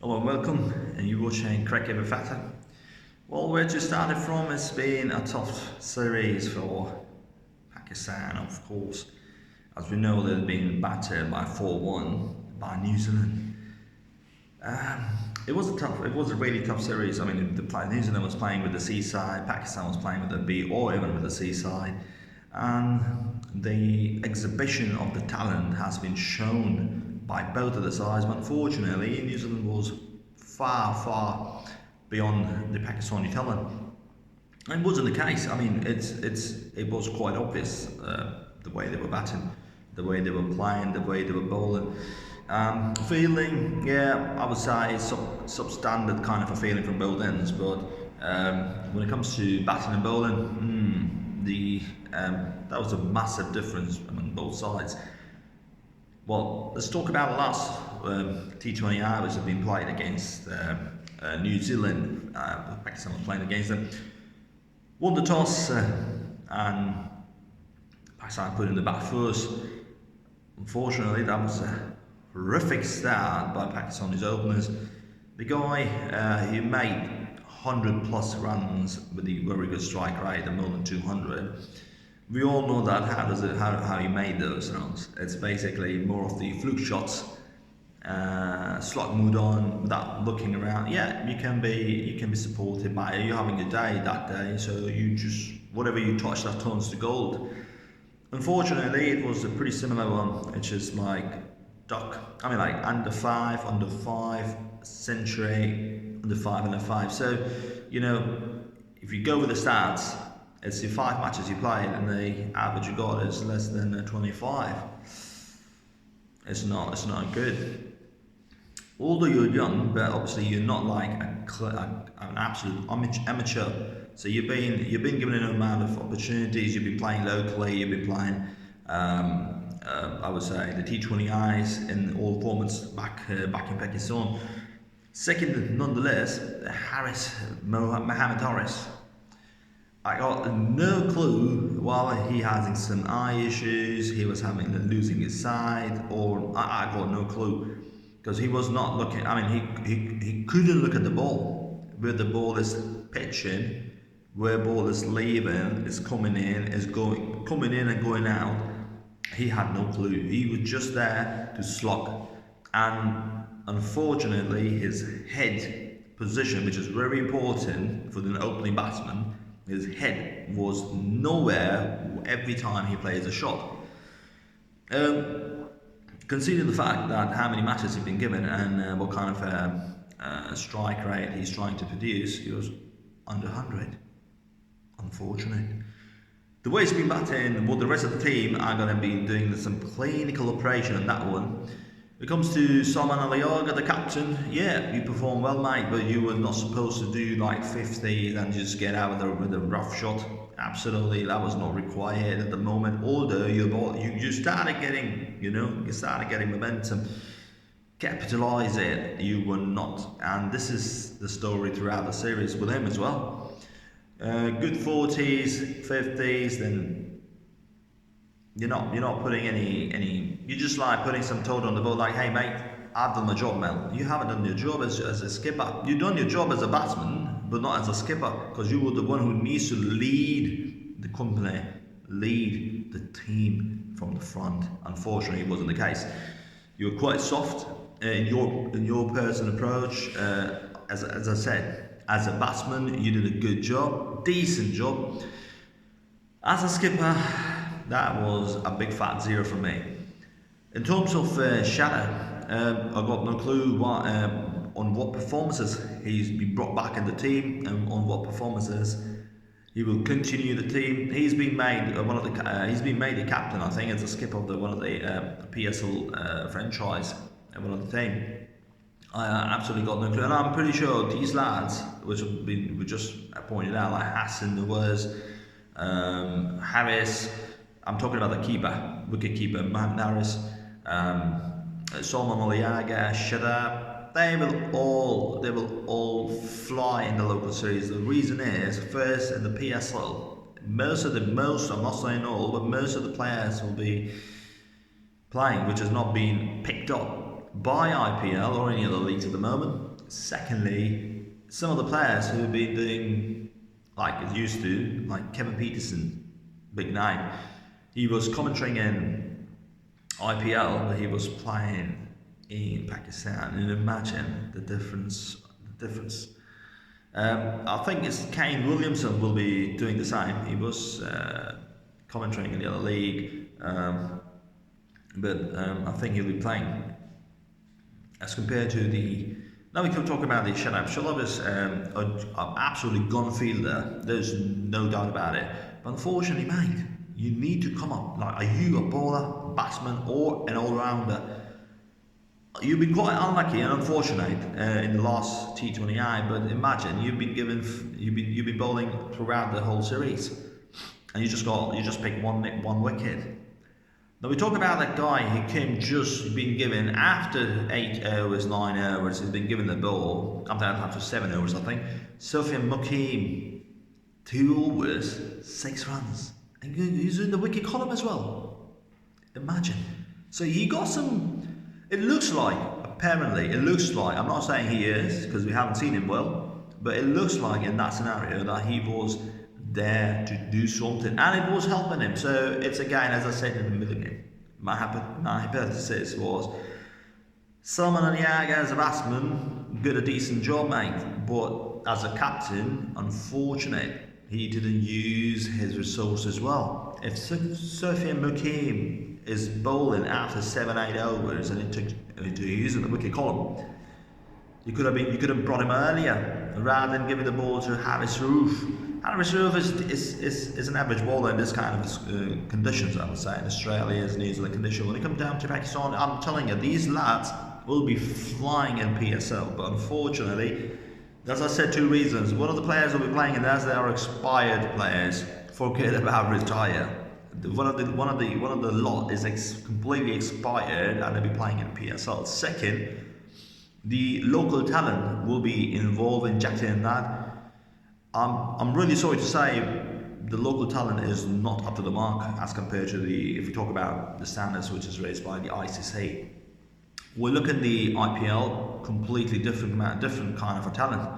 Hello and welcome, and you're watching Cricket with Factor. Well, where to start it from, it's been a tough series for Pakistan, of course. As we know, they've been battered by 4-1 by New Zealand. It was a really tough series. I mean, New Zealand was playing with the seaside, Pakistan was playing with the B or even with the seaside. And the exhibition of the talent has been shown by both of the sides, but unfortunately, New Zealand was far beyond the Pakistani talent. It wasn't the case. I mean, it was quite obvious the way they were batting, the way they were playing, the way they were bowling. Feeling, yeah, I would say substandard kind of a feeling from both ends. But when it comes to batting and bowling, that was a massive difference among both sides. Well, let's talk about the last T20i, which have been played against New Zealand. Pakistan was playing against them. Won the toss and Pakistan put in the bat first. Unfortunately, that was a horrific start by Pakistan's openers. The guy, he made 100 plus runs with a very good strike rate, more than 200. We all know that how he made those runs. It's basically more of the fluke shots, slot mood on without looking around. Yeah, you can be supported by you having a day that day, so you just whatever you touch that turns to gold. Unfortunately, it was a pretty similar one. It's just like duck. I mean, like under five, century, under 5. So, if you go with the stats, it's the 5 matches you played, and the average you got is less than 25. It's not good. Although you're young, but obviously you're not like an absolute amateur. So you've been given an amount of opportunities. You've been playing locally. You've been playing, I would say, the T20Is in all formats back in Pakistan. Second, nonetheless, Mohammed Harris. I got no clue while he having some eye issues, he was losing his sight, or I got no clue because he was not looking. I mean, he couldn't look at the ball. Where the ball is pitching, where ball is leaving, is coming in and going out. He had no clue. He was just there to slog, and unfortunately, his head position, which is very important for the opening batsman. His head was nowhere every time he plays a shot. Considering the fact that how many matches he's been given and what kind of strike rate he's trying to produce, he was under 100. Unfortunate. The way he's been batting, well, the rest of the team are going to be doing some clinical operation on that one. When it comes to Salman Aliaga, the captain, yeah, you performed well, mate, but you were not supposed to do like 50 and just get out with a rough shot. Absolutely, that was not required at the moment. Although you started getting, momentum, capitalize it, you were not. And this is the story throughout the series with him as well. Good 40s, 50s, then. You're not putting any. You're just like putting some toad on the boat. Like, hey mate, I've done my job, Mel. You haven't done your job as a skipper. You've done your job as a batsman, but not as a skipper, because you were the one who needs to lead the company, lead the team from the front. Unfortunately, it wasn't the case. You were quite soft in your personal approach. As I said, as a batsman, you did a good job, decent job. As a skipper, that was a big fat 0 for me. In terms of Shadow, I got no clue on what performances he's been brought back in the team and on what performances he will continue the team. He's been made he's been made a captain, I think, as a skipper of one of the PSL franchise and one of the team. I absolutely got no clue, and I'm pretty sure these lads, which we just pointed out, like Hassan, Nawaz, Harris. I'm talking about the keeper, wicket keeper, Mohammed Harris, Salman Aliaga, Shadab. They will all fly in the local series. The reason is, first in the PSL, I'm not saying all, but most of the players will be playing, which has not been picked up by IPL or any other leagues at the moment. Secondly, some of the players who have been doing like it used to, like Kevin Peterson, big name. He was commentating in IPL, but he was playing in Pakistan, and imagine the difference. I think it's Kane Williamson will be doing the same. He was commentating in the other league, but I think he'll be playing as compared to the. Now we can talk about the Shadab. Shadab is an absolutely gone fielder. There's no doubt about it. But unfortunately, mate, you need to come up. Like, are you a bowler, batsman, or an all-rounder? You've been quite unlucky and unfortunate in the last T20i. But imagine you've been bowling throughout the whole series, and you just pick one wicket. Now we talk about that guy who just been given after 8 overs, 9 overs, he's been given the ball, comes out after 7 overs I think. Sofian Mukim, 2 overs, 6 runs. And he's in the wicket column as well. Imagine. So he got some, it looks like, I'm not saying he is, because we haven't seen him well, but it looks like in that scenario that he was there to do something, and it was helping him. So it's again, as I said in the beginning, my hypothesis was Salman Aniaga as a batsman did a decent job, mate, but as a captain, unfortunate he didn't use his resources well. If Sofian Mukim is bowling after 7-8 overs and it took to using the wicket column, you could have brought him earlier rather than giving the ball to Harris Roof. Harris Roof is an average bowler in this kind of conditions, I would say, in Australia's New Zealand condition. When it comes down to Pakistan, I'm telling you, these lads will be flying in PSL, but unfortunately, as I said, 2 reasons. One of the players will be playing, and as they are expired players, forget about retire. One of the lot is completely expired, and they'll be playing in PSL. Second, the local talent will be involved, injected in that. I'm really sorry to say the local talent is not up to the mark as compared to if we talk about the standards which is raised by the ICC. We look at the IPL, completely different kind of a talent.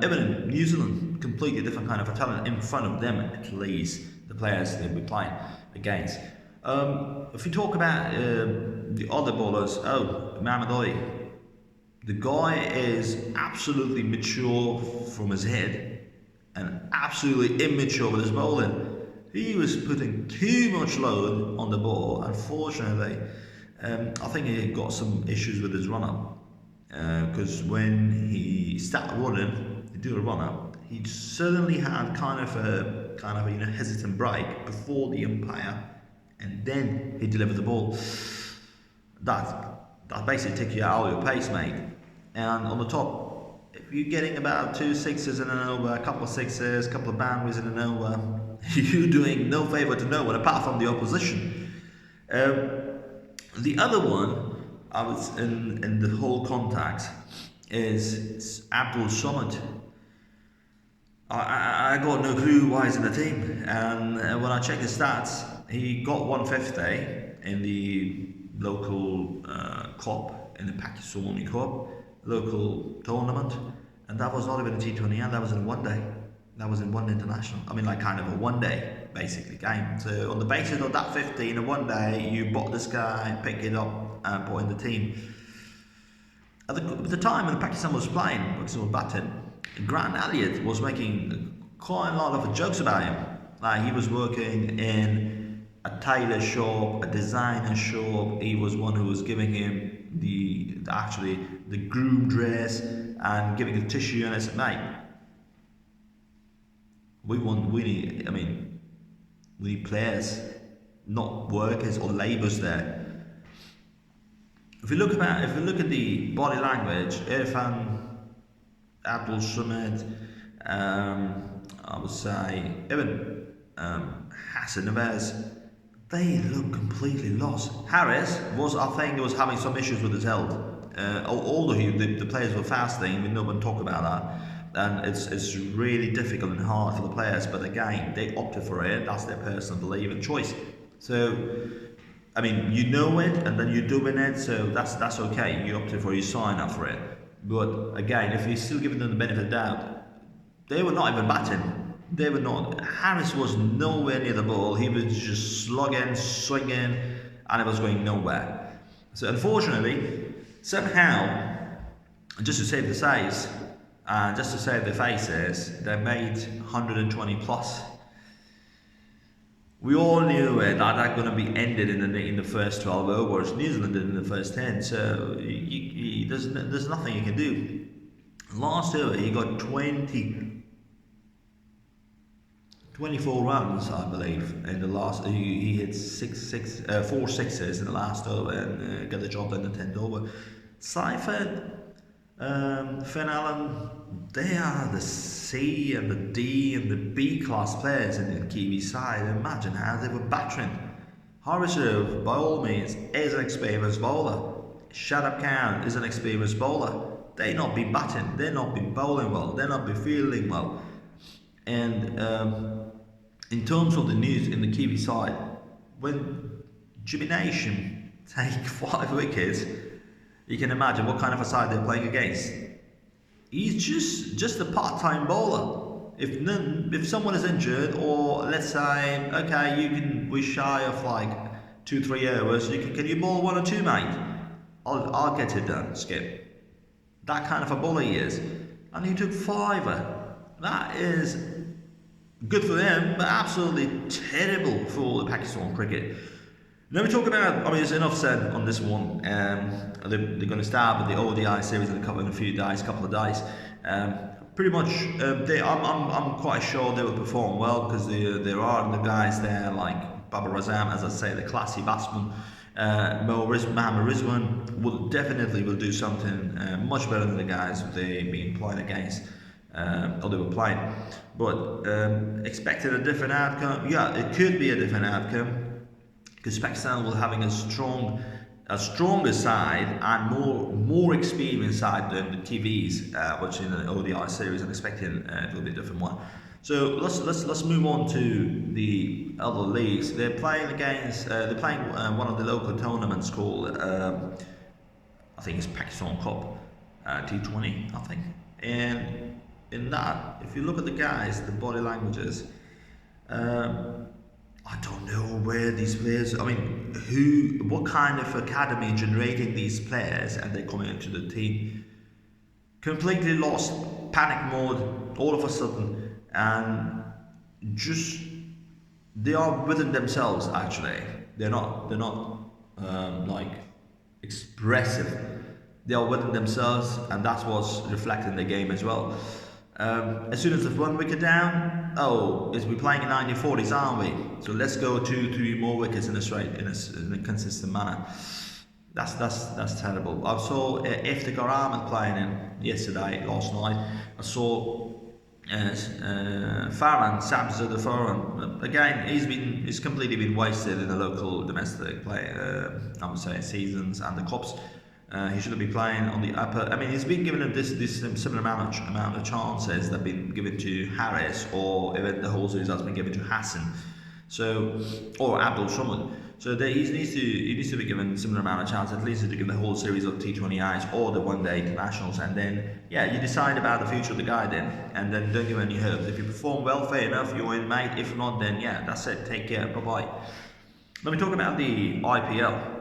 Even in New Zealand, completely different kind of a talent in front of them, at least the players they'll be playing against. If we talk about the other bowlers, Mohamed Ali. The guy is absolutely mature from his head and absolutely immature with his bowling. He was putting too much load on the ball. Unfortunately, I think he got some issues with his run-up because when he started running, to do a run-up, he suddenly had kind of a hesitant break before the umpire, and then he delivered the ball. That basically takes you out of your pace, mate. And on the top, if you're getting about 2 sixes in an over, a couple of sixes, a couple of boundaries in an over, you're doing no favour to no one apart from the opposition. The other one, I was in the whole context, is Abdul Samad. I got no clue why he's in the team, and when I checked his stats, he got 150 in the local cup, in the Pakistani Cup, local tournament, and that was not even a T20i, that was in one day. That was in one international. I mean, like kind of a one day, basically, game. So on the basis of that 50 in a one day, you bought this guy, pick it up, and put in the team. At the time when Pakistan was playing, Pakistan was batting, Grant Elliott was making quite a lot of jokes about him. Like he was working in a tailor shop, a designer shop. He was one who was giving him the groom dress and giving a tissue, and I said, mate, we need players, not workers or labourers there. If we look at the body language, Irfan, Abdul Samad, I would say even Hassan Neves, they look completely lost. Harris was having some issues with his health. Although the players were fasting, we no one talk about that. And it's really difficult and hard for the players, but again, they opted for it. That's their personal belief and choice. So I mean, you know it and then you're doing it, so that's okay. You opted for, you sign up for it. But again, if you're still giving them the benefit of the doubt, they were not even batting. They were not. Harris was nowhere near the ball. He was just slugging, swinging, and it was going nowhere. So unfortunately, somehow, just to save the saves, and just to save their faces, they made 120 plus. We all knew it, that they're going to be ended in the first 12 overs. New Zealand did in the first 10, so there's nothing you can do. Last over, he got 24 runs, I believe, in the last. He hit 4 sixes in the last over and got the job done in the 10th over. Seifert, Finn Allen, they are the C and the D and the B class players in the Kiwi side. Imagine how they were battering. Harrisov, by all means, is an experienced bowler. Shadab Khan is an experienced bowler. They not been batting, they not been bowling well, they not been fielding well. And in terms of the news in the Kiwi side, when Jimmy Nation take 5 wickets, you can imagine what kind of a side they're playing against. He's just a part-time bowler. If someone is injured, or let's say, okay, we're shy of like 2-3 hours, can you bowl 1 or 2, mate? I'll get it done, Skip. That kind of a bowler he is. And he took 5. That is good for them, but absolutely terrible for the Pakistan cricket. Now we talk about, there's enough said on this one. They're going to start with the ODI series in a couple of days. Pretty much, I'm quite sure they will perform well, because there are the guys there like Babar Azam, as I say, the classy batsman. Mohammad Rizwan will do something much better than the guys they've been playing against, or they were playing. But expected a different outcome. Yeah, it could be a different outcome, because Pakistan will having a stronger side and more experienced side than the TVs, which in the ODI series I'm expecting it will be a different one. So let's move on to the other leagues. They're playing one of the local tournaments called I think it's Pakistan Cup, T20 I think. And in that, if you look at the guys, the body languages, I don't know where these players, what kind of academy generating these players, and they're coming into the team. Completely lost, panic mode, all of a sudden, and just, they are within themselves actually. They're not like expressive. They are within themselves, and that's what's reflected in the game as well. As soon as the 1 wicket down, we're playing in 1940s, aren't we? So let's go 2-3 more wickets in a consistent manner. That's terrible. I saw Iftikhar Ahmed playing in last night. I saw Farhan, Sabzada Farhan. Again, he's completely been wasted in the local domestic play. I would say seasons and the cups. He shouldn't be playing on the upper. He's been given this similar amount of chances that have been given to Harris, or even the whole series has been given to Hassan, or Abdul Samad. So he needs to be given similar amount of chances, at least to give the whole series of T20Is or the one-day internationals, and then you decide about the future of the guy then, and then don't give any hopes. If you perform well, fair enough, you're in, mate. If not, then that's it. Take care. Bye bye. Let me talk about the IPL.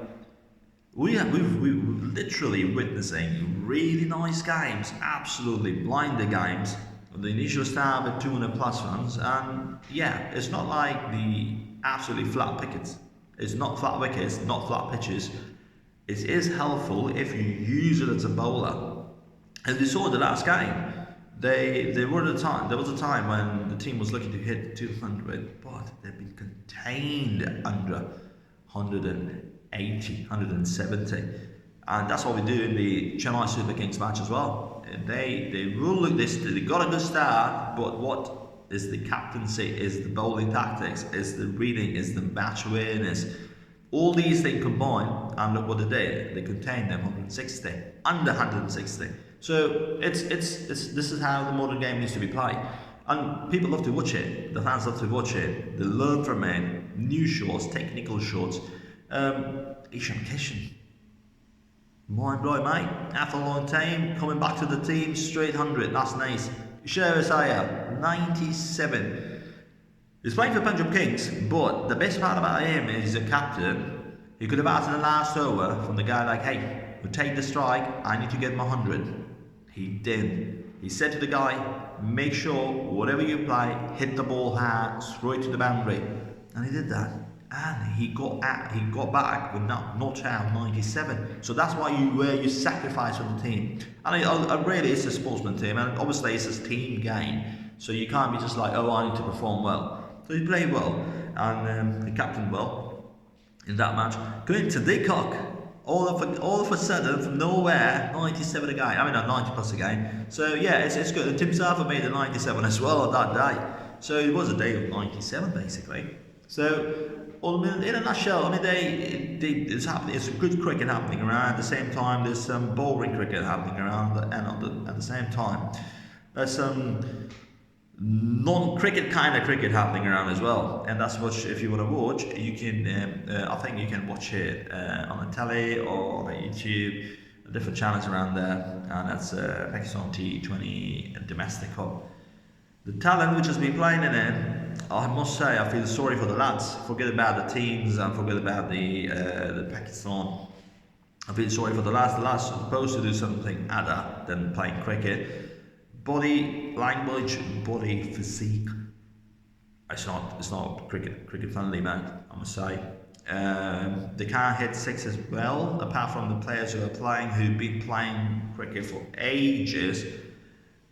We're literally witnessing really nice games, absolutely blinder games. The initial start with 200 plus runs, and it's not like the absolutely flat wickets. It's not flat wickets, not flat pitches. It is helpful if you use it as a bowler. As we saw in the last game, there was a time when the team was looking to hit 200, but they've been contained under 180, 170, and that's what we do in the Chennai Super Kings match as well. They will look this. They got a good start, but what is the captaincy? Is the bowling tactics? Is the reading? Is the match awareness? All these things combined, and look what they did. They contained them 160, under 160. So this is how the modern game needs to be played, and people love to watch it. The fans love to watch it. They learn from it. New shots, technical shots. Isham Kishan. Mind blowing, mate. After a long time, coming back to the team, straight 100. That's nice. Sherasaya, 97. He's playing for Punjab Kings, but the best part about him is he's a captain. He could have asked in the last over from the guy like, hey, we'll take the strike, I need to get my 100. He did. He said to the guy, make sure whatever you play, hit the ball hard, throw it to the boundary. And he did that. And he got back with not out 97. So that's why you sacrifice for the team. And really, it's a sportsman team, and obviously it's a team game. So you can't be just like, oh, I need to perform well. So he played well, and he captained well in that match. Going to Dickcock, all of a sudden, from nowhere, 97 again. I mean, not 90 plus again. So yeah, it's good. And Tim Sarver made the 97 as well on that day. So it was a day of 97 basically. So, in a nutshell, I mean, it's happening. It's good cricket happening around. At the same time, there's some bowling cricket happening around, and at the same time, there's some non-cricket kind of cricket happening around as well. And that's what, if you want to watch, you can. I think you can watch it on the telly or on YouTube, different channels around there, and that's Pakistan T20 domestic cup. The talent which has been playing in it, I must say, I feel sorry for the lads. Forget about the teams and forget about the Pakistan. I feel sorry for the lads. The lads are supposed to do something other than playing cricket. Body language, body physique. It's not cricket friendly, man, I must say. They can't hit sixes well, apart from the players who've been playing cricket for ages.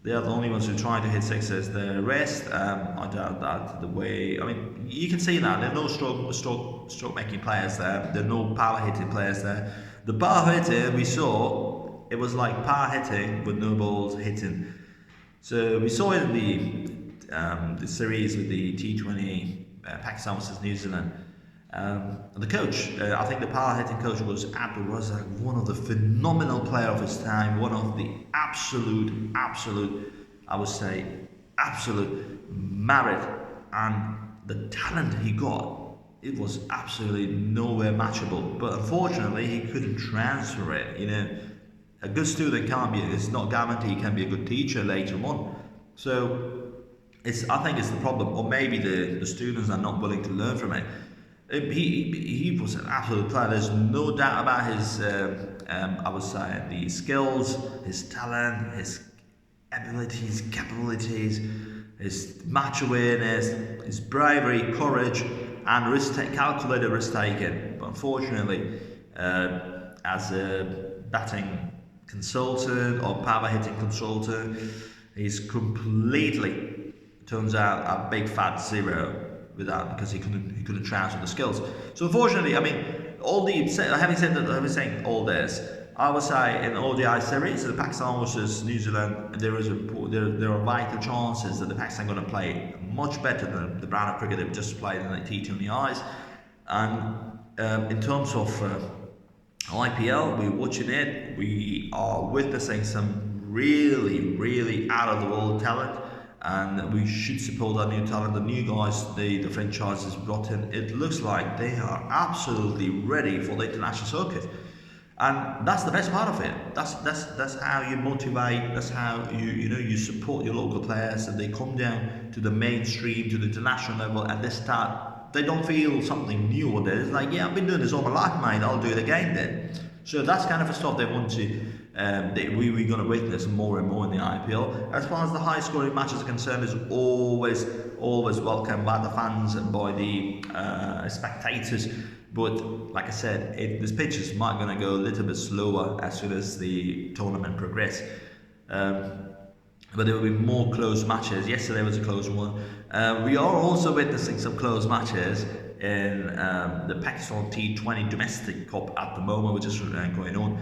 They are the only ones who try to hit sixes. The rest, I doubt that. The way, I mean, you can see that there are no stroke making players there. There are no power hitting players there. The power hitting we saw, it was like power hitting with no balls hitting. So we saw it in the series with the T20 Pakistan versus New Zealand. The coach, I think the power hitting coach was Abdul Razak, one of the phenomenal player of his time, one of the absolute, I would say, absolute merit, and the talent he got, it was absolutely nowhere matchable. But unfortunately, he couldn't transfer it. You know, a good student it's not guaranteed he can be a good teacher later on. So I think it's the problem, or maybe the students are not willing to learn from it. He was an absolute player. There's no doubt about his, I would say, the skills, his talent, his abilities, capabilities, his match awareness, his bravery, courage, and calculated risk taking. But unfortunately, as a batting consultant or power hitting consultant, he's completely, turns out, a big fat zero with that, because he couldn't transfer the skills. So unfortunately, I mean, having said all this, I would say in ODI series, the Pakistan versus New Zealand, there are vital chances that the Pakistan are going to play much better than the brand of cricket they've just played in the T20is. And in terms of IPL, we're watching it. We are witnessing some really out of the world talent. And we should support our new talent, the new guys, the franchises brought in. It looks like they are absolutely ready for the international circuit, and that's the best part of it. That's how you motivate. That's how you support your local players, and they come down to the mainstream, to the international level, and they don't feel something new or it's like, yeah, I've been doing this all my life, mate. I'll do it again then. So that's kind of the stuff they want to. We're going to witness more and more in the IPL. As far as the high scoring matches are concerned, is always welcome by the fans and by the spectators. But like I said, this pitch is going to go a little bit slower as soon as the tournament progresses. But there will be more close matches. Yesterday was a close one. We are also witnessing some close matches in the Pakistan T20 domestic cup at the moment, which is going on.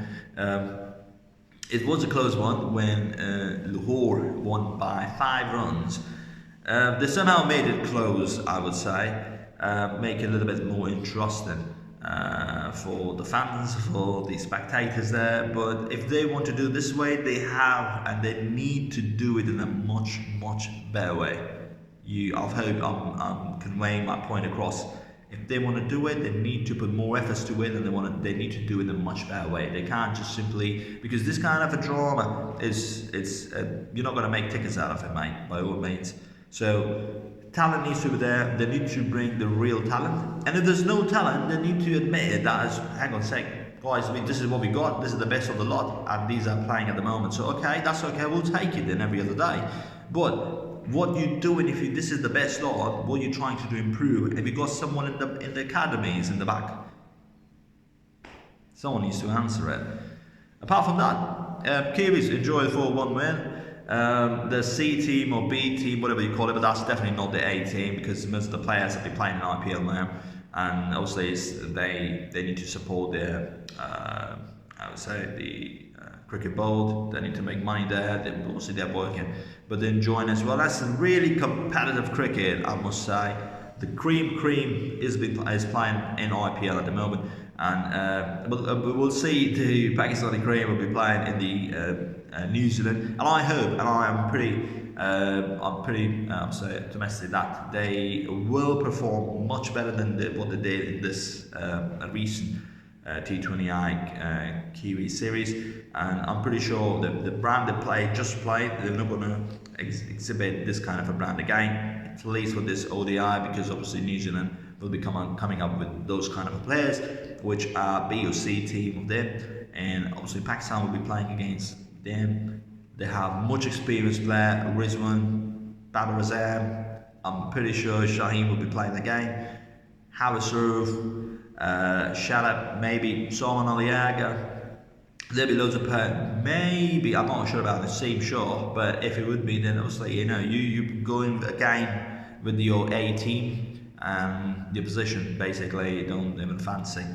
It was a close one when Lahore won by 5 runs. They somehow made it close, I would say, make it a little bit more interesting for the fans, for the spectators there. But if they want to do it this way, they have, and they need to do it in a much better way. I hope I'm conveying my point across If they want to do it, they need to put more efforts to it, and they need to do it in a much better way. They can't just simply, because this kind of a drama you're not going to make tickets out of it, mate, by all means. So talent needs to be there. They need to bring the real talent, and if there's no talent, they need to admit it. That is, hang on a sec, guys. I mean, this is what we got. This is the best of the lot, and these are playing at the moment. So okay, that's okay. We'll take it then every other day. But what you doing if this is the best lot? What you're trying to do improve? Have you got someone in the academies in the back? Someone needs to answer it. Apart from that, Kiwis enjoy the 4-1 win. The C team or B team, whatever you call it, but that's definitely not the A team, because most of the players have been playing in IPL now, and obviously they need to support their I would say the cricket board. They need to make money there. Obviously they're working, but they're enjoying as well. That's really competitive cricket, I must say. The cream is playing in IPL at the moment, and we'll see the Pakistani cream will be playing in the Newzeland, and I hope, and I'm pretty optimistic that they will perform much better than what they did in this recent T20i Kiwi series, and I'm pretty sure the brand they played, they're not going to exhibit this kind of a brand again, at least for this ODI, because obviously New Zealand will be coming up with those kind of players, which are B or C team of them, and obviously Pakistan will be playing against them. They have much experienced player, Rizwan, Babar Azam. I'm pretty sure Shaheen will be playing the game. Harrisroof, Shalab, maybe Salman Aliaga. There'll be loads of players. Maybe, I'm not sure about the same shot, but if it would be, then obviously, you go in again with your A team and your position, basically, don't even fancy.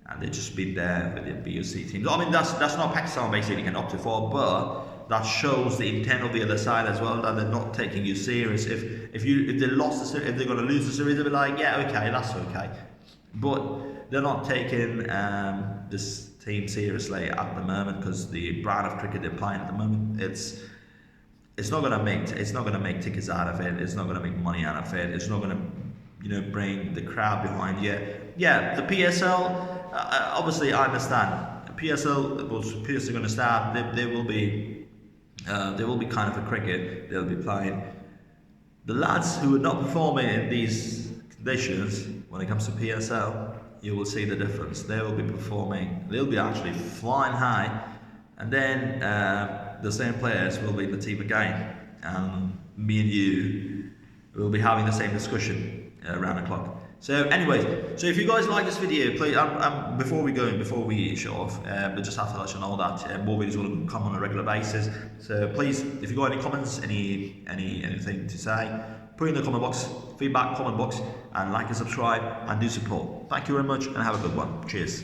And they've just been there with the B or C teams. I mean, that's not Pakistan basically can opt for, but that shows the intent of the other side as well, that they're not taking you serious. If they lost the series, if they're going to lose the series, they'll be like, yeah, okay, that's okay. But they're not taking this team seriously at the moment, because the brand of cricket they're playing at the moment, it's not going to make tickets out of it. It's not going to make money out of it. It's not going to bring the crowd behind you. Yeah, the PSL. Obviously, I understand. PSL are going to start. They will be kind of a cricket. They'll be playing. The lads who are not performing in these conditions, when it comes to PSL, you will see the difference. They will be performing. They'll be actually flying high, and then the same players will be in the team again, and me and you will be having the same discussion around the clock. So anyways, so if you guys like this video, please, before we shut off, but just have to let you know that more videos will come on a regular basis. So please, if you got any comments, anything to say, put in the comment box, feedback comment box, and like and subscribe, and do support. Thank you very much, and have a good one. Cheers.